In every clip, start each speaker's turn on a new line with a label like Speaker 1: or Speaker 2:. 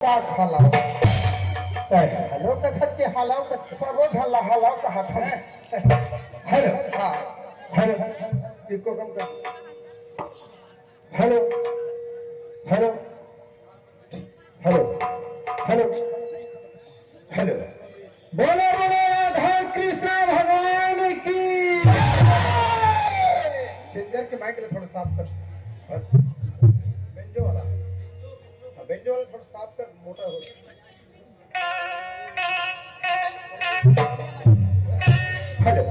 Speaker 1: का खाला हेलो कथत के हालाव का सबो झल्ला हालाव का हाथ है हेलो हां हेलो इको कम कर hello hello hello hello hello बोलो बोलो राधा कृष्ण भगवान की सिंगर के माइक ले थोड़ा साफ कर बेंजो वाला थोड़ा साफ कर मोटा हो हेलो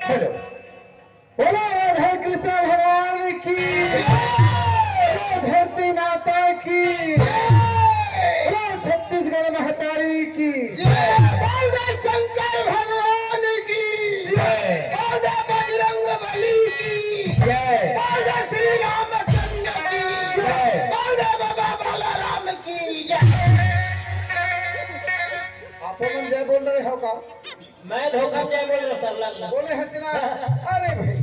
Speaker 1: हेलो बोलो राधा कृष्ण भगवान की धरती माता की बोलो छत्तीसगढ़ महतारी की शंकर भगवान की बजरंग बली की श्री रामचंद्र की बाबा बालाराम की आप जय बोल रहे हो का
Speaker 2: मैं धोखा जय बोल रहा सर लगना
Speaker 1: बोले हंसना अरे भाई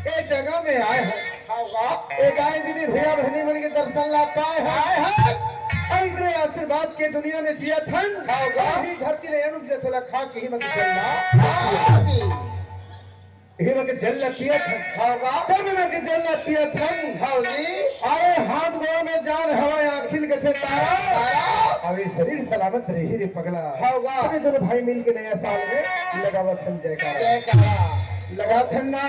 Speaker 1: ये जगह में आए हैं होगा ये गाय दीदी भैया बहनी मन के दर्शन ला पाए हैं इंद्र आशीर्वाद के दुनिया में जिया थन होगा ही धरती ले अनुप जथला खा के ही मत चलना ही मत जल पिया थन होगा जब मत जल पिया थन होगी आए हाथ गोड़ में जान हवा आखिल के थे तारा अभी शरीर सलामत रही रे पगला होगा अभी दोनों भाई मिल के नया साल में लगावा थन जयकारा लगा थन ना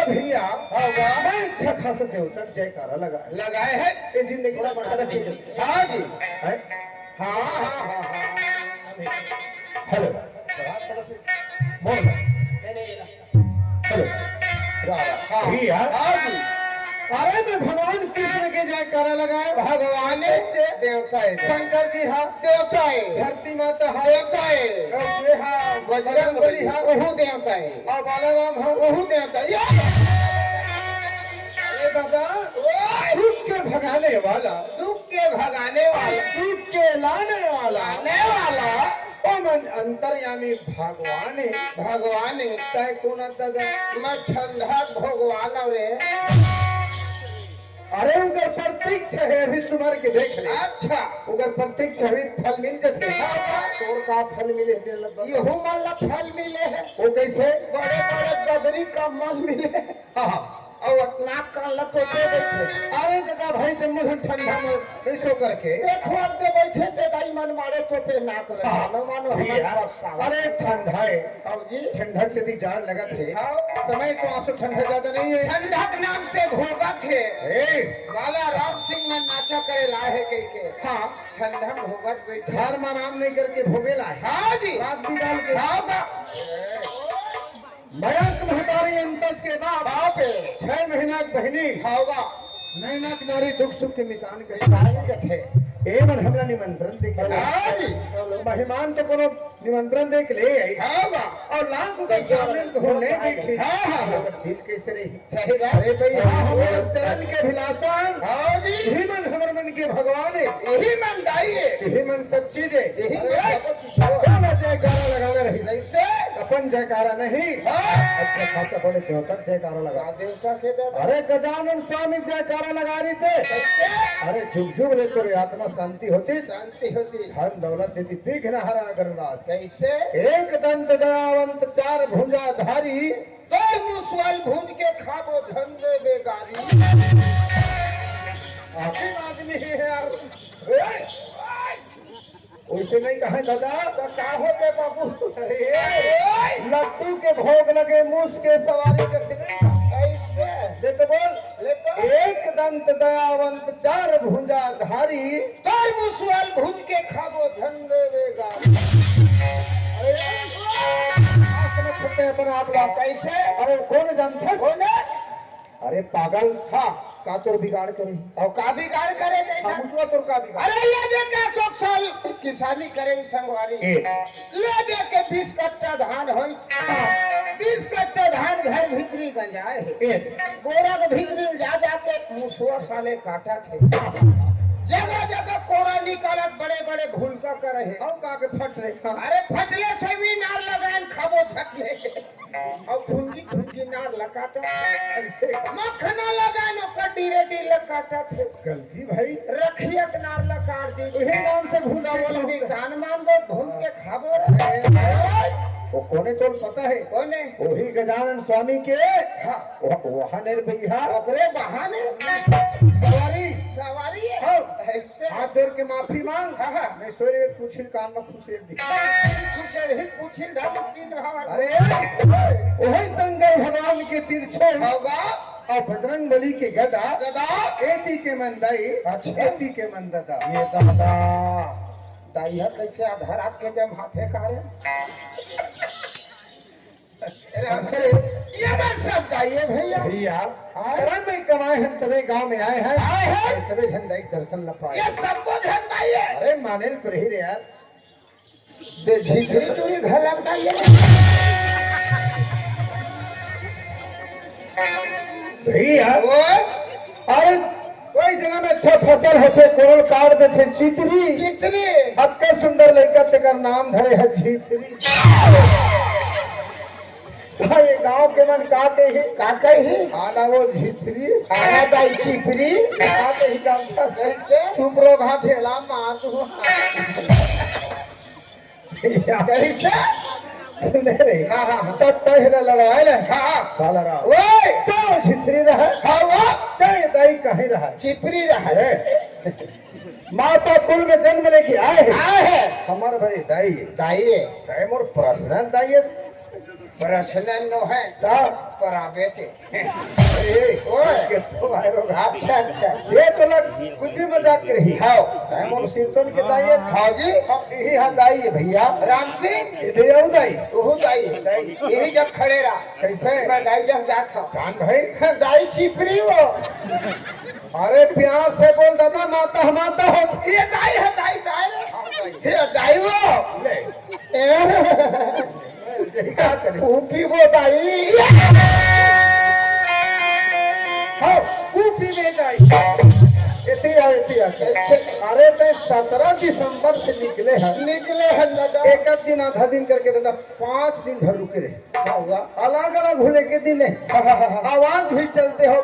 Speaker 1: भैया होगा मैं अच्छा खासा देवता जयकारा लगाए है ये जिंदगी में बड़ा हाँ जी है हाँ हाँ हाँ हेलो बोल हेलो हाँ भैया हाँ जी अरे मैं भगवान कृष्ण के जयकारा लगाए भगवान देवता है शंकर जी हाँ देवता है धरती माता हाँ देवता है बजरंग बली हाँ वह देवता है और बालाराम हाँ वह देवता है अरे दादा दुख के भगाने वाला दुख के भगाने वाला दुख के लाने वाला ओ मन अंतर्यामी भगवान तय कोना दादा मैं ठंडा भगवान रे अरे उनका प्रत्यक्ष है अभी सुमर के देख ले अच्छा उनका प्रत्यक्ष अभी फल मिल जाते तोर का फल मिले ये हो माला फल मिले है वो कैसे बड़े बड़े गदरी का माल मिले हाँ और नाक कान लतो दे बैठे अरे दादा भाई जम्मू से ठंडा में ऐसो करके एक वक्त दे बैठे थे दाई मन मारे तो पे नाक रहा न मानो हमारा अरे ठंडा है अब जी ठंडक से भी जान लगा थे समय तो आंसू ठंडा ज्यादा नहीं है ठंडक नाम से भोगा थे बाला राम सिंह में नाचा करे लाए है कह के हाँ ठंडा भोगत बैठे धर्म नाम नहीं करके भोगे लाए हाँ जी रात भी डाल के मयंक महतारी अंतस के बाप 6 महीना बहनी होगा नैना किनारी दुख सुख के मितान के थे एमन हमरा निमंत्रण देके मेहमान तो कोनो निमंत्रण देख ले आई होगा और लाख के सामने को नहीं बैठी हां हां दिल कैसे रही सही बात अरे भाई हमारे चरण के विलासन हां जी यही मन हमर मन के भगवान है यही मन दाई है यही मन सब चीज है यही सब जयकारा लगावे रही जैसे अपन जयकारा नहीं अच्छा खासा बड़े देवता जयकारा लगा देवता के अरे गजानन स्वामी जयकारा लगा रही थे अरे जुग जुग लेकर आत्मा शांति होती धन दौलत देती विघ्न हरण गणनाथ कैसे एक दंत दयावंत 4 भुजा धारी तोर मुसवाल भूंज के खाबो धन दे बेगारी आखिर आदमी है यार वैसे नहीं कहा दादा तो क्या होते बाबू अरे लड्डू के भोग लगे मूस के सवारी के ऐसे ले तो बोल ले तो एक दंत दयावंत 4 भुजा धारी तोर मुसवाल भूंज के खाबो धन देवेगा आप लोग कैसे अरे कौन जानता कौन अरे पागल हाँ का तोर बिगाड़ करे और का बिगाड़ करे मुसवा तोर का बिगाड़ अरे ये देख के 100 साल किसानी करे संगवारी ले दे के 20 कट्टा धान होई 20 कट्टा धान घर भीतरी गंजाए है बोरा के भीतरी जा के मुसवा साले काटा थे
Speaker 3: जगह जगह कोरा निकालत बड़े बड़े भूलका करे है।
Speaker 1: और का के फट रे हाँ।
Speaker 3: अरे फटले सेमिनार लगाएन खाबो झटले और भुंगी भुंगी नार लगाता
Speaker 1: ऐसे
Speaker 3: मखना लगाएन ओकर डीरे डीरे काटा थे
Speaker 1: गलती भाई
Speaker 3: रखिया के नार लकार दी
Speaker 1: वही नाम से भूला बोला
Speaker 3: बोली जान मान गो भूल के खाबो रे
Speaker 1: वो कोने तो पता है
Speaker 3: कोने
Speaker 1: वही गजानन स्वामी के
Speaker 3: हाँ
Speaker 1: वहाँ ने भैया
Speaker 3: ओकरे बहाने
Speaker 1: सवारी
Speaker 3: सवारी है
Speaker 1: हाँ।
Speaker 3: ऐसे
Speaker 1: हाथ जोड़ के माफी मांग
Speaker 3: हाँ, हाँ।
Speaker 1: मैं सोरे में पूछिल कान में खुशेर दी
Speaker 3: कुछ ही पूछिल धमकी नहार
Speaker 1: अरे वही शंकर भगवान के तिरछे
Speaker 3: होगा
Speaker 1: और बजरंग बली के गदा
Speaker 3: गदा
Speaker 1: एती के मंदाई
Speaker 3: अच्छा।
Speaker 1: एती के मंददा
Speaker 3: ये दादा दाइया कैसे आधा रात के जब हाथे कारे अरे हंसे ये मैं सब दाइये भैया
Speaker 1: भैया अरे मैं कमाए हैं तबे गांव में आए हैं सभी झंडाई दर्शन न पाए
Speaker 3: ये संबोधन दाइये
Speaker 1: अरे मानेल पर ही रे यार
Speaker 3: दे झीझी तुरी घर लग दाइये
Speaker 1: भैया
Speaker 3: ओए
Speaker 1: अरे कोई जगह में अच्छा फसल होते कोरल काट देते चितरी
Speaker 3: चितरी
Speaker 1: अत्ते सुंदर लड़का तेकर नाम धरे है चितरी ये गांव के मन का के ही
Speaker 3: का कही
Speaker 1: आना वो झितरी
Speaker 3: आना दाई चिपरी
Speaker 1: का के ही जानता से
Speaker 3: कैसे
Speaker 1: चुप रो घाटेला मार दो
Speaker 3: कैसे
Speaker 1: नहीं रे
Speaker 3: हाँ हाँ हाँ
Speaker 1: तब पहले लड़ाई ले
Speaker 3: हाँ
Speaker 1: काला रहा
Speaker 3: ओए
Speaker 1: चाहे झितरी रहे
Speaker 3: हाँ वो
Speaker 1: चाहे दाई कहीं रहा
Speaker 3: चिपरी रहा
Speaker 1: अरे माता कुल में जन्म लेके आए हैं
Speaker 3: आए है
Speaker 1: हमारे भाई दाई
Speaker 3: दाइये
Speaker 1: दाई मोर पर्सनल दाई है
Speaker 3: प्रश्न नो है
Speaker 1: ता
Speaker 3: पर बेटे
Speaker 1: अरे
Speaker 3: ओए
Speaker 1: के तो भाई लोग
Speaker 3: अच्छा अच्छा
Speaker 1: ये तो लग कुछ भी मजाक कर रही
Speaker 3: हाँ
Speaker 1: दाई मोर सिरतन के दाई है
Speaker 3: हाँ जी
Speaker 1: यही हां दाई है भैया
Speaker 3: राम सिंह
Speaker 1: इधर आओ दाई
Speaker 3: ओहो दाई दाई यही जब खड़े रहा
Speaker 1: कैसे
Speaker 3: मैं दाई जब जात हूँ
Speaker 1: जान भाई
Speaker 3: दाई छिपरी वो
Speaker 1: अरे प्यार से बोल दादा माता माता हो
Speaker 3: ये दाई है दाई दाई
Speaker 1: हाँ, दाई।
Speaker 3: ये दाई वो
Speaker 1: ले यही क्या करे
Speaker 3: ऊपी वो दाई
Speaker 1: हाँ ऊपी में दाई इतनी आ
Speaker 3: कैसे?
Speaker 1: अरे ते 17 दिसंबर से निकले हैं
Speaker 3: निकले हैं दादा
Speaker 1: एक दिन आधा दिन करके दादा 5 दिन घर रुके रहे
Speaker 3: क्या हुआ
Speaker 1: अलग अलग होने के दिन है आवाज भी चलते हो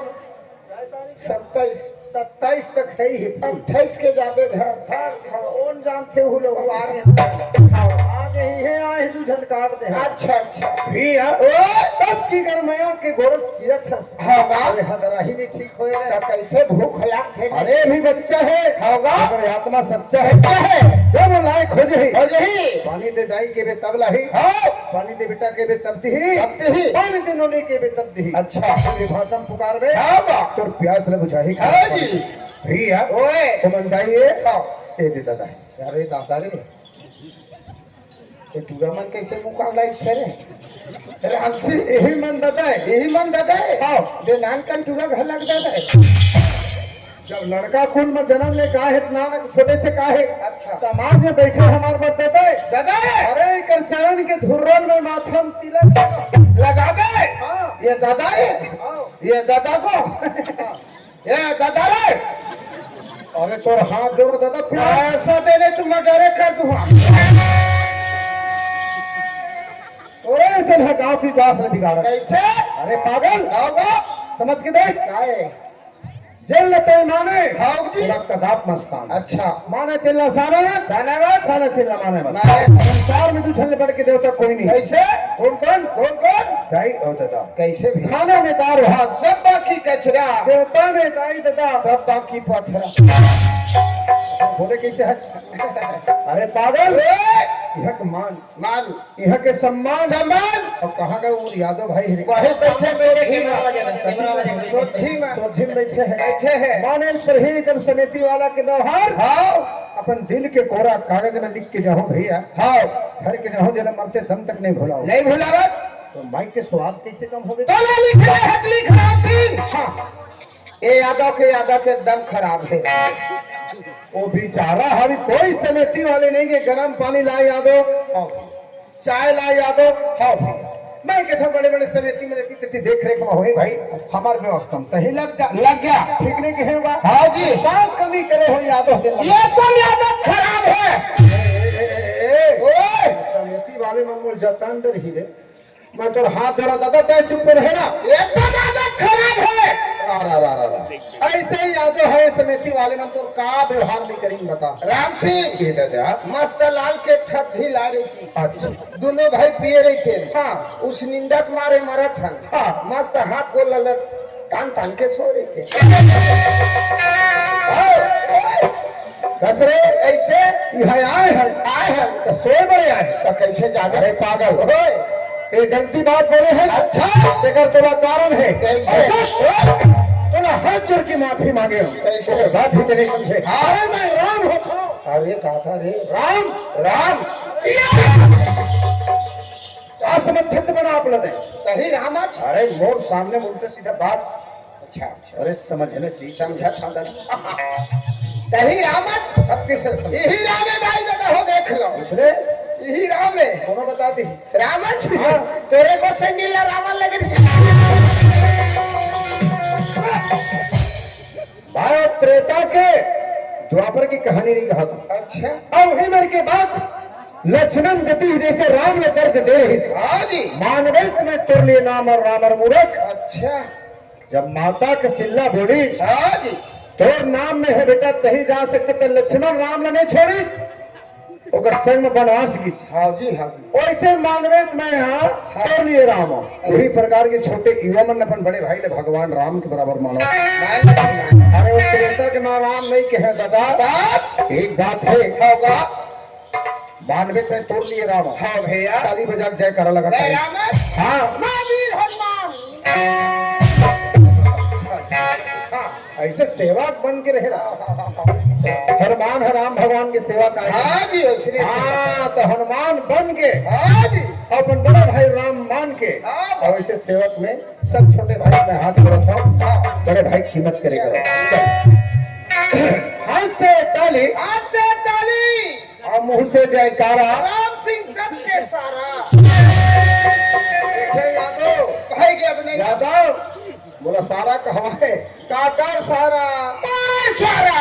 Speaker 1: 27 तक है ही
Speaker 3: 28 के जाबे घर
Speaker 1: कौन जानते हो लोग आगे आगे ही है आए दू झन काट दे
Speaker 3: अच्छा अच्छा
Speaker 1: भैया तब की गरमया के गोरस किया था
Speaker 3: होगा।
Speaker 1: अरे हदरा ही नहीं ठीक होए रे
Speaker 3: तो कैसे भूख लाग थे
Speaker 1: अरे भी बच्चा है
Speaker 3: होगा।
Speaker 1: अगर आत्मा सच्चा है क्या है जब वो लायक हो जाए
Speaker 3: हो जही
Speaker 1: पानी दे दाई के बे तब लाही
Speaker 3: हाँ
Speaker 1: पानी दे बेटा के बे तब दी
Speaker 3: तब दी।
Speaker 1: पानी दे नोने के बे तब दी
Speaker 3: अच्छा।
Speaker 1: भाषा पुकार बे
Speaker 3: होगा।
Speaker 1: तो प्यास ले बुझाही
Speaker 3: हाँ जी।
Speaker 1: भैया
Speaker 3: ओए
Speaker 1: तो मंदाइए ए दे दादा
Speaker 3: अरे दादा रे ये पूरा मन कैसे मुकाबला थे रे राम सिंह
Speaker 1: यही मन दादा है
Speaker 3: यही मन दादा है
Speaker 1: हाँ।
Speaker 3: दे नान कन पूरा घर लग दादा है
Speaker 1: जब लड़का कुल में जन्म ले का है नानक छोटे से का है
Speaker 3: अच्छा।
Speaker 1: समाज में बैठे हमारे बात दादा है
Speaker 3: दादा
Speaker 1: अरे कर चरण के धुर्रल में माथम तिलक
Speaker 3: लगा बे
Speaker 1: हाँ
Speaker 3: ये दादा है
Speaker 1: हाँ।
Speaker 3: ये दादा को ये दादा रे
Speaker 1: अरे तोर हाथ जोड़ दादा प्यार
Speaker 3: पैसा देने तुम डरे कर दूंगा
Speaker 1: और ऐसे है गांव की दास ने बिगाड़ा
Speaker 3: कैसे
Speaker 1: अरे पागल
Speaker 3: होगा
Speaker 1: समझ के देख
Speaker 3: काहे
Speaker 1: जेल लेते माने
Speaker 3: हाँ जी।
Speaker 1: रक्त दाप मत सान
Speaker 3: अच्छा
Speaker 1: माने तिल्ला सारे मत
Speaker 3: धन्यवाद
Speaker 1: साले तिल्ला माने मत
Speaker 3: माने।
Speaker 1: संसार में दूसरे पढ़ के देवता कोई नहीं
Speaker 3: कैसे
Speaker 1: कौन कौन दाई और दादा
Speaker 3: कैसे भी
Speaker 1: खाना में दार भात
Speaker 3: सब बाकी कचरा
Speaker 1: देवता में दाई दादा
Speaker 3: सब बाकी पत्थर
Speaker 1: बोले कैसे हज अरे पागल यह के मान
Speaker 3: मारू
Speaker 1: यह के सम्मान
Speaker 3: सम्मान
Speaker 1: और कहाँ गए वो यादव भाई है
Speaker 3: वही बैठे मेरे सोची में
Speaker 1: सोझी में बैठे हैं
Speaker 3: बैठे हैं
Speaker 1: माने पर ही कर समिति वाला के व्यवहार
Speaker 3: हाँ
Speaker 1: अपन दिल के कोरा कागज में लिख के जाओ भैया
Speaker 3: हाँ
Speaker 1: घर के जाओ जल मरते दम तक नहीं भुलाओ
Speaker 3: नहीं भुलावत
Speaker 1: तो माइक के स्वाद कैसे कम हो गए
Speaker 3: तो ले लिख रहे हैं लिख राम सिंह हाँ ये यादव के एकदम खराब है
Speaker 1: वो बेचारा अभी कोई समिति वाले नहीं के गर्म पानी लाए यादव चाय लाए यादव
Speaker 3: हाँ
Speaker 1: मैं कहता बड़े बड़े समिति में रहती तेती देख रेख में होई भाई हमार व्यवस्था में तही लग गया ठीक नहीं कहे होगा हाँ जी क्या कमी करे हो याद होते
Speaker 3: ये तो आदत खराब है।
Speaker 1: समिति वाले मन मोल जतन डर ही रे मैं तोर हाथ जोड़ा दादा तय चुप रहे ना
Speaker 3: ये तो आदत खराब है।
Speaker 1: ऐसे ही यादो है समिति वाले मन तोर का व्यवहार नहीं करेंगे बता
Speaker 3: राम सिंह
Speaker 1: ये दादा
Speaker 3: मस्त लाल के ठप भी ला रही थी।
Speaker 1: अच्छा
Speaker 3: दोनों भाई पिए रहे थे।
Speaker 1: हाँ
Speaker 3: उस निंदक मारे मरा था।
Speaker 1: हाँ
Speaker 3: मस्त हाथ को ललट तान तान के सो रहे थे।
Speaker 1: कस रे
Speaker 3: ऐसे
Speaker 1: यहाँ आए हैं तो सोए बड़े आए
Speaker 3: तो कैसे जागे?
Speaker 1: अरे पागल ये गलती बात बोले हैं
Speaker 3: अच्छा
Speaker 1: तेकर तोला कारण है
Speaker 3: कैसे?
Speaker 1: तोला हाथ जोड़ के माफी मांगे हो
Speaker 3: कैसे?
Speaker 1: तो बात भी तो नहीं समझे अरे मैं राम होता
Speaker 3: अरे दादा रे
Speaker 1: राम राम असमर्थ से बना आप लदे
Speaker 3: कहीं रामच।
Speaker 1: अरे मोर सामने उल्टा सीधा बात
Speaker 3: अच्छा अच्छा
Speaker 1: अरे समझना चाहिए
Speaker 3: समझा समझा कहीं रामच।
Speaker 1: अब किस समझ
Speaker 3: यही राम है भाई दादा हो देख लो।
Speaker 1: दूसरे
Speaker 3: यही राम है
Speaker 1: दोनों बता दी
Speaker 3: रामच। तेरे को संगीला रावण लगे
Speaker 1: भारत त्रेता के द्वापर की कहानी नहीं कहा था
Speaker 3: अच्छा
Speaker 1: अब ही मेरे के बाद लक्ष्मण जति जैसे राम ने दर्ज दे रही
Speaker 3: हाँ जी
Speaker 1: मानवेत में तुर लिए नाम और रामर मूर्ख
Speaker 3: अच्छा
Speaker 1: जब माता के सिल्ला बोली
Speaker 3: हाँ जी
Speaker 1: तोर नाम में है बेटा तही जा सकते तो लक्ष्मण राम ने नहीं छोड़ी ओकर संग में वनवास की
Speaker 3: हाँ जी हाँ जी
Speaker 1: वैसे मानवेत में यहाँ तोर लिए राम वही प्रकार के छोटे युवा मन अपन बड़े भाई ले भगवान राम के बराबर मानो अरे उस त्रेता के नाम राम नहीं कहे दादा एक बात है
Speaker 3: होगा
Speaker 1: मानवेत में तोड़ लिए राम
Speaker 3: हाँ भैया
Speaker 1: ताली बजा के जय करा लगा
Speaker 3: जय रामच।
Speaker 1: हाँ
Speaker 3: महावीर हनुमान
Speaker 1: हाँ ऐसे सेवक बन के रहे हनुमान है राम भगवान की सेवा का
Speaker 3: हाँ जी श्री
Speaker 1: हाँ तो हनुमान बन के
Speaker 3: हाँ जी
Speaker 1: अपन बड़ा भाई राम मान के
Speaker 3: हाँ।
Speaker 1: और ऐसे सेवक में सब छोटे भाई में हाथ जोड़ता हूँ बड़े भाई कीमत करेगा हाथ से ताली
Speaker 3: हाथ से ताली
Speaker 1: और मुंह से जयकारा
Speaker 3: राम सिंह सबके सारा
Speaker 1: देखे यादव
Speaker 3: भाई के अपने
Speaker 1: यादव बोला सारा कहा है काकर सारा
Speaker 3: सारा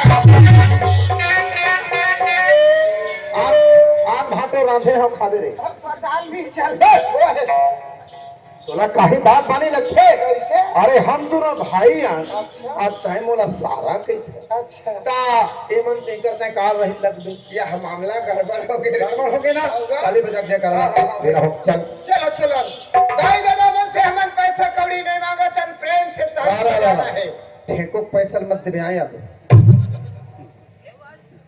Speaker 1: आन भाटो रांधे हो खावे रे
Speaker 3: अस्पताल भी चल
Speaker 1: तोला काहे बात माने लगते
Speaker 3: कैसे?
Speaker 1: अरे हम दोनों भाई आन
Speaker 3: अच्छा।
Speaker 1: अब तय मोला सारा कहिथे
Speaker 3: अच्छा
Speaker 1: ता एमन ते करते कार रही लगबे
Speaker 3: यह मामला गड़बड़ हो गया
Speaker 1: गड़बड़ हो गए ना
Speaker 3: होगा।
Speaker 1: ताली बजा के करा
Speaker 3: हाँ।
Speaker 1: मेरा हो चल
Speaker 3: चलो चलो दाई दादा मन से हमन पैसा कौड़ी नहीं मांगा तन प्रेम से ताली बजाना है।
Speaker 1: ठेको पैसा मत दे आया तो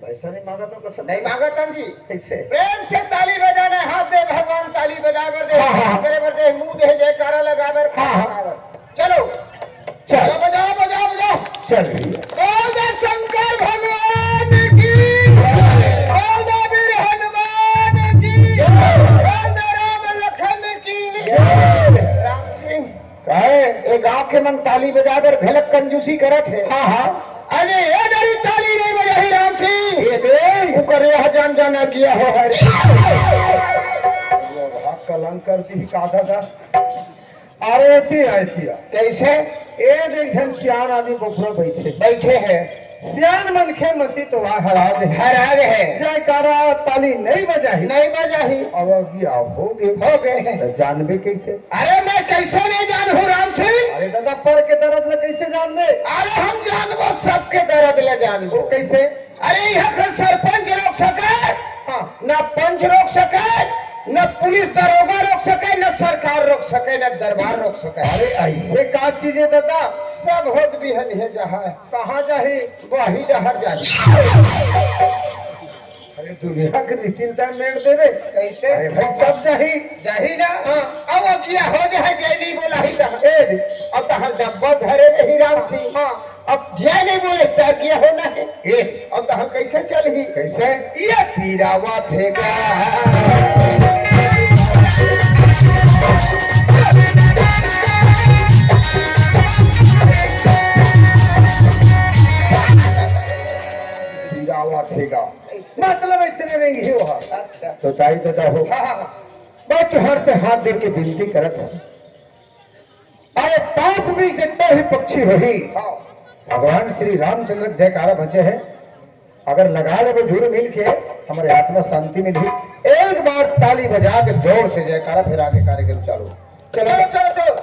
Speaker 1: पैसा नहीं मांगा तो कथा
Speaker 3: नहीं मांगा तन जी
Speaker 1: कैसे
Speaker 3: प्रेम से ताली बजाना हाथ दे भगवान ताली बजावर दे
Speaker 1: हाँ, हाँ।
Speaker 3: करे बर दे मुंह दे जयकारा लगावर
Speaker 1: हाँ, हाँ।
Speaker 3: चलो
Speaker 1: चल
Speaker 3: चलो बजाओ बजाओ बजाओ
Speaker 1: चल
Speaker 3: बोल दे शंकर भगवान की बोल दे वीर हनुमान की बोल दे राम लखन की राम सिंह
Speaker 1: काहे
Speaker 3: ए गांव के मन ताली बजाकर घलक कंजूसी करत है।
Speaker 1: हां हां
Speaker 3: अरे ये दरी ताली नहीं बजाही राम सिंह
Speaker 1: ये दे
Speaker 3: तू करे जान जाना किया हो हरे
Speaker 1: भाग कलंक कर दी का दादा अरे ती आती
Speaker 3: कैसे
Speaker 1: ए देख जन सियान आदमी गोफरा बैठे
Speaker 3: बैठे हैं
Speaker 1: सियान मन खे मती तो वहां हराज है
Speaker 3: हराज है
Speaker 1: जयकारा ताली नहीं बजाही
Speaker 3: नहीं बजाही
Speaker 1: अब गया हो गए तो जानबे कैसे
Speaker 3: अरे मैं कैसे नहीं जानू राम सिंह
Speaker 1: अरे दादा पढ़ के दर्द ले कैसे जानबे
Speaker 3: अरे हम जानबो सबके दर्द ले जानबो
Speaker 1: वो कैसे
Speaker 3: अरे यहाँ का सरपंच रोक सके
Speaker 1: हाँ
Speaker 3: न पंच रोक सके न पुलिस दरोगा रोक सके न सरकार रोक सके न दरबार रोक सके
Speaker 1: अरे ऐसे का चीज है दादा
Speaker 3: सब होत बिहन है जहाँ
Speaker 1: कहाँ जाही
Speaker 3: वही डहर जाही
Speaker 1: अरे दुनिया के रीतिलता मेड़ देवे
Speaker 3: कैसे
Speaker 1: अरे भाई सब जाही
Speaker 3: जाही ना अब अगिया हो जाए जय नहीं बोला ही रहा
Speaker 1: ए
Speaker 3: अब तो हर डब्बा धरे नहीं राम सिंह अब जय नहीं बोले तय किया होना है
Speaker 1: ए
Speaker 3: अब तो हम कैसे चल ही
Speaker 1: कैसे
Speaker 3: ये पीरावा थेगा
Speaker 1: पीरावा थेगा मतलब ऐसे नहीं रहेंगे ही वहाँ
Speaker 3: अच्छा
Speaker 1: तो दाई दादा हो
Speaker 3: हाँ हाँ
Speaker 1: मैं तुहार से हाथ जोड़ के विनती करत हूँ, अरे पाप भी जितना ही पक्षी रही भगवान श्री रामचंद्र जयकारा बचे हैं, अगर लगा ले वो झूर मिल के हमारे आत्मा शांति मिली। एक बार ताली बजा के जोर से जयकारा, फिर आगे कार्यक्रम चालू। चलो
Speaker 3: चलो चलो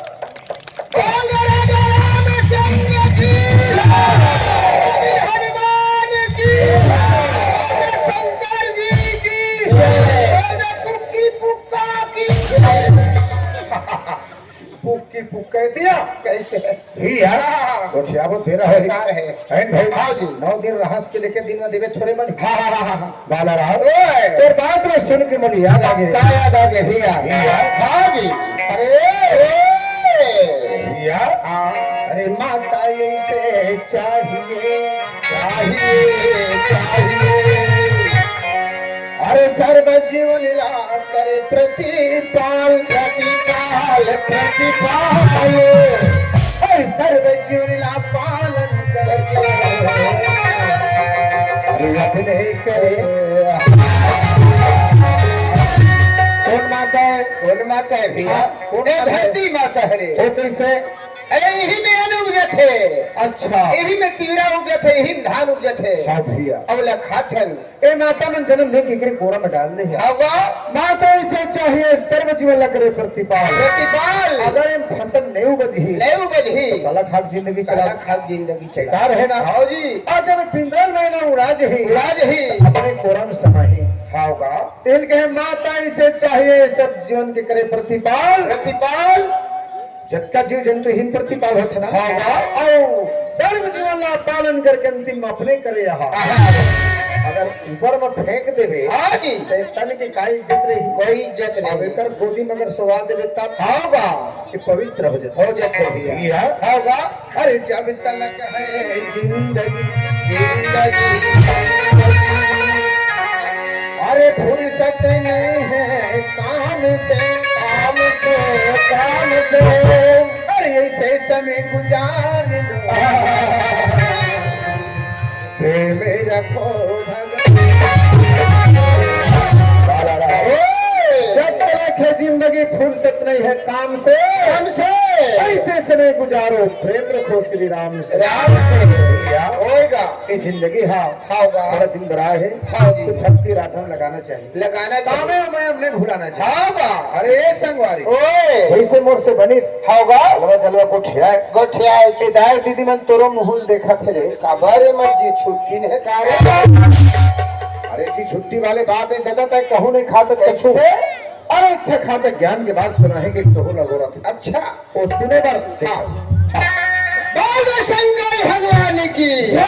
Speaker 3: बोल राजा रामचंद्र की वीर हनुमान की शंकर जी की बोल पुक्की पुक्का की
Speaker 1: पुक की पुक कह दिया
Speaker 3: कैसे
Speaker 1: ही यार कुछ याबो तेरा है
Speaker 3: कार है
Speaker 1: हैं भाई।
Speaker 3: हाँ जी।
Speaker 1: 9 दिन रहस के लेके दिन में देवे थोड़े मन।
Speaker 3: हाँ
Speaker 1: बाला रहा
Speaker 3: ओए
Speaker 1: तो बात में सुन के मुझे याद आ गई।
Speaker 3: क्या याद आ गया भैया? हाँ जी।
Speaker 1: अरे भैया अरे माता ऐसे चाहिए अरे सर्व जीवन ला करे प्रतिपाल अरे सर्व जीवन ला पालन करके अरे अपने करे। कौन माता है?
Speaker 3: कौन माता है भैया?
Speaker 1: कौन
Speaker 3: ये
Speaker 1: माता है?
Speaker 3: धरती माता है रे।
Speaker 1: वो कैसे?
Speaker 3: अरे यही में अन्न उगे थे,
Speaker 1: अच्छा
Speaker 3: यही में तीरा उगे थे, यही में धान उगे थे।
Speaker 1: हाँ भैया
Speaker 3: अब खाथन
Speaker 1: ए माता ने जन्म दे के कोरा में डाल दे है।
Speaker 3: होगा
Speaker 1: माता इसे चाहिए सर्व जीवन ला करे प्रतिपाल।
Speaker 3: प्रतिपाल
Speaker 1: अगर इन फसल नहीं उपजी
Speaker 3: नहीं उगही
Speaker 1: काला खाक जिंदगी चला
Speaker 3: चला खाक जिंदगी चला
Speaker 1: कार है ना।
Speaker 3: हाँ जी।
Speaker 1: आज जब पिंदल महीना उड़ाज ही
Speaker 3: राज ही
Speaker 1: अपने कोरा में समाही
Speaker 3: होगा
Speaker 1: तेल के माता इसे चाहिए सब जीवन के करे प्रतिपाल।
Speaker 3: प्रतिपाल
Speaker 1: जबका जीव जंतु हिन प्रतिपाल होते ना
Speaker 3: होगा
Speaker 1: और सर्व जीवन ला पालन करके अंतिम में अपने करे यहाँ। अगर ऊपर में फेंक देवे
Speaker 3: हाँ जी।
Speaker 1: तो तन की काई इज्जत रही
Speaker 3: कोई इज्जत
Speaker 1: अब
Speaker 3: नहीं
Speaker 1: एकर गोदी में अगर सोवा देवे तब
Speaker 3: होगा
Speaker 1: कि पवित्र हो जाता
Speaker 3: हो जाते भैया होगा
Speaker 1: अरे जब तलक है जिंदगी अरे फुर्सत नहीं है काम से अरे ऐसे समय गुजार लो प्रेम रखो जब तक है जिंदगी फुर्सत नहीं है काम से ऐसे समय गुजारो प्रेम रखो श्री राम से।
Speaker 3: राम से
Speaker 1: होएगा ये जिंदगी हाँ
Speaker 3: होगा
Speaker 1: बड़ा दिन बड़ा है।
Speaker 3: हाँ जी।
Speaker 1: तो भक्ति राधा में लगाना चाहिए
Speaker 3: लगाना
Speaker 1: कामे में हमने भूलाना चाहिए।
Speaker 3: होगा
Speaker 1: अरे ये संगवारी
Speaker 3: ओए
Speaker 1: जैसे मोर से बनिस
Speaker 3: होगा
Speaker 1: जलवा जलवा को ठियाए
Speaker 3: गोठिया
Speaker 1: दाई दीदी मन तोरो मुहुल देखा थे रे
Speaker 3: काबारे मर्जी छुट्टी ने कारे
Speaker 1: अरे जी छुट्टी वाले बात है दादा तक कहूँ नहीं खा तो कैसे
Speaker 3: कैसे?
Speaker 1: अरे अच्छा खासा ज्ञान के बाद सुना है कि तो लगो रहा था
Speaker 3: अच्छा
Speaker 1: वो सुने पर
Speaker 3: बोलो शंकर भगवान की
Speaker 1: हाँ।